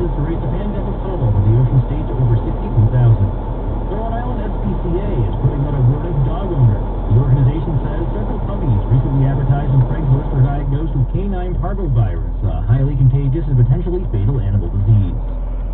Texas to raise the pandemic total for the ocean state to over 62,000. The Rhode Island SPCA is putting out a word of dog owner. The organization says several puppies recently advertised on Craigslist were diagnosed with canine parvovirus, a highly contagious and potentially fatal animal disease.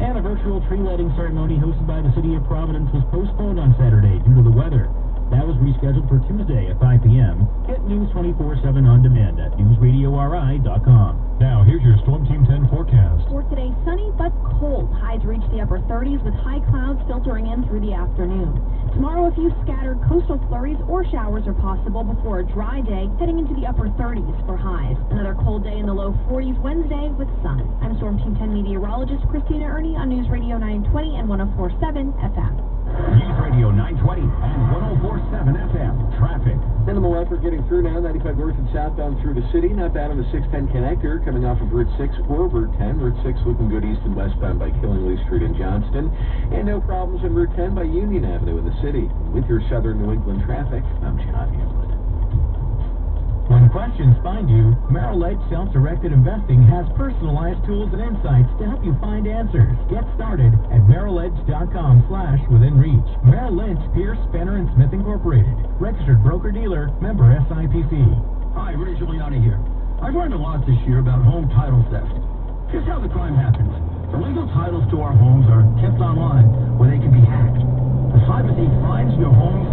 And a virtual tree lighting ceremony hosted by the city of Providence was postponed on Saturday due to the weather. That was rescheduled for Tuesday at 5 p.m. Get News 24/7 on demand at newsradiori.com. Now, here's your Storm Team 10 forecast. For today, sunny but cold. Highs reach the upper 30s with high clouds filtering in through the afternoon. Tomorrow, a few scattered coastal flurries or showers are possible before a dry day, heading into the upper 30s for highs. Another cold day in the low 40s Wednesday with sun. I'm Storm Team 10 meteorologist Christina Ernie on News Radio 920 and 104.7 FM. News Radio 920 and 104.7 FM. Traffic. Minimal effort getting through now. 95 north and southbound through the city. Not bad on the 610 connector coming off of Route 6 or Route 10. Route 6 looking good east and westbound by Killingly Street in Johnston. And no problems on Route 10 by Union Avenue in the city. With your southern New England traffic, I'm John Hamlin. When questions find you, Merrill Edge Self-Directed Investing has personalized tools and insights to help you find answers. Get started at merrilledge.com/withinreach. Merrill Lynch, Pierce, Spanner & Smith Incorporated. Registered broker-dealer, member SIPC. Hi, Rudy Giuliani here. I've learned a lot this year about home title theft. Here's how the crime happens. The legal titles to our homes are kept online where they can be hacked. The cyber thief finds your home's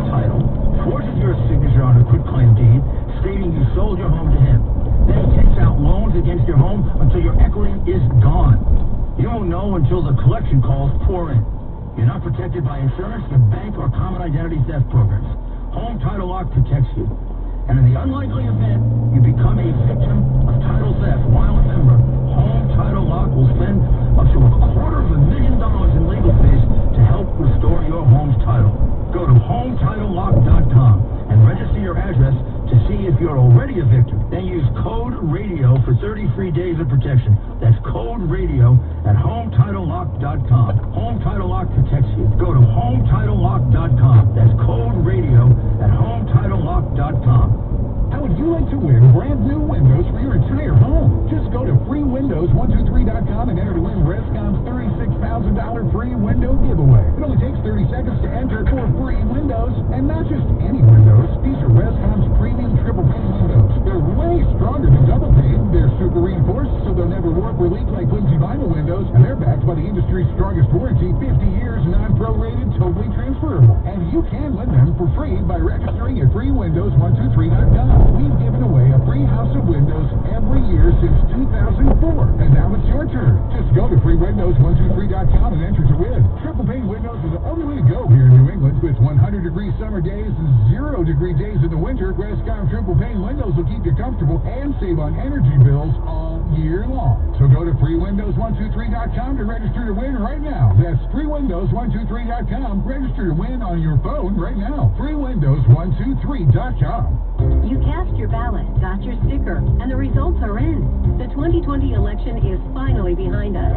title, forces your signature on a quitclaim deed, stating you sold your home to him. Then he takes out loans against your home until your equity is gone. You won't know until the collection calls pour in. You're not protected by insurance, the bank, or common identity theft programs. Home Title Lock protects you. And in the unlikely event you become a victim of title theft while a member, Home Title Lock will spend up to $250,000 in legal fees to help restore your home's title. Go to HomeTitleLock.com and register your address to see if you're already a victim. Then use code RADIO for 30 free days of protection. That's code RADIO at HomeTitleLock.com. Home Title Lock protects you. Go to HomeTitleLock.com. That's code RADIO at HomeTitleLock.com. How would you like to win brand new windows for your entire home? Just go to freewindows123.com and enter to win Rescom's $36,000 free window giveaway. It only takes 30 seconds to enter for free windows, and not just any windows. These are Rescom's premium triple pane windows. They're way stronger than double pane. They're super reinforced, so they'll never warp or leak like flimsy vinyl windows, and they're backed by the industry's strongest warranty, 50 years, non-prorated, totally transferable. And you can win them for free by registering at freewindows123.com. We've given away a free house of windows every year since 2004. And now it's your turn. Just go to freewindows123.com and enter to win. Triple pane windows are the only way to go here in New England. With 100-degree summer days and 0-degree days in the winter, Rescom triple pane windows will keep you comfortable and save on energy bills all year long. So go to freewindows123.com to register to win right now. That's freewindows123.com. Register to win on your phone right now. freewindows123.com. You cast your ballot, got your sticker, and the results are in. The 2020 election is finally behind us.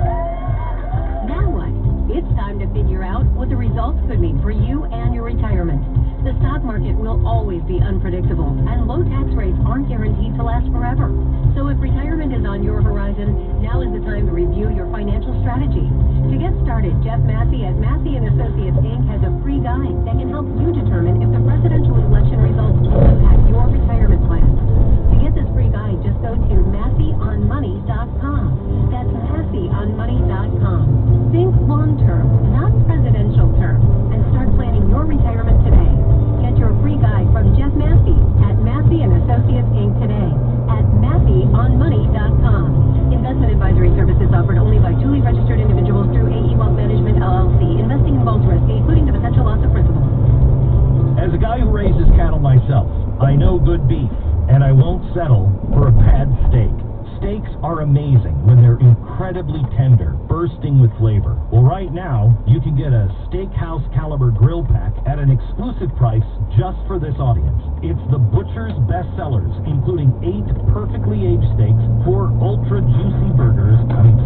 Now what? It's time to figure out what the results could mean for you and your retirement. The stock market will always be unpredictable, and low tax rates aren't guaranteed to last forever. So if retirement is on your horizon, now is the time to review your financial strategy. To get started, Jeff Massey at Massey & Associates, Inc. has a free guide that can help you determine if the presidential election results will impact your retirement plans. To get this free guide, just go to MasseyOnMoney.com. That's MasseyOnMoney.com. Think long-term, not presidential term, and start planning your retirement today. Get your free guide from Jeff Massey at Massey & Associates, Inc. today at MasseyOnMoney.com. Investment advisory services offered only by duly registered individuals through AE Wealth Management, LLC. Investing involves risk, including the potential loss of principal. As a guy who raises cattle myself, I know good beef, and I won't settle for a bad steak. Steaks are amazing when they're incredibly tender, bursting with flavor. Well, right now, you can get a steakhouse caliber grill pack at an exclusive price just for this audience. It's the Butcher's Best Sellers, including 8 perfectly aged steaks, 4 ultra juicy burgers,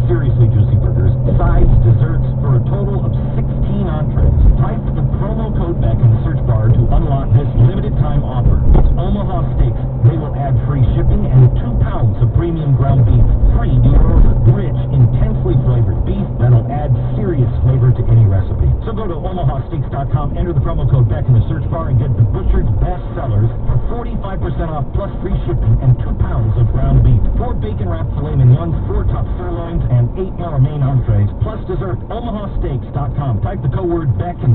seriously juicy burgers, sides, desserts, for a total of 16 entrees. Type the promo code back in the search bar to unlock this limited time offer. It's Omaha Steaks. They will add free shipping and 2 pounds of premium ground beef free to your order. Rich, intensely flavored beef OmahaSteaks.com. Enter the promo code Beck in the search bar and get the Butchered's best sellers for 45% off plus free shipping and 2 pounds of ground beef, 4 bacon-wrapped filet mignons, 4 top sirloins, and 8 more main entrees, plus dessert. OmahaSteaks.com. Type the code word Beck in the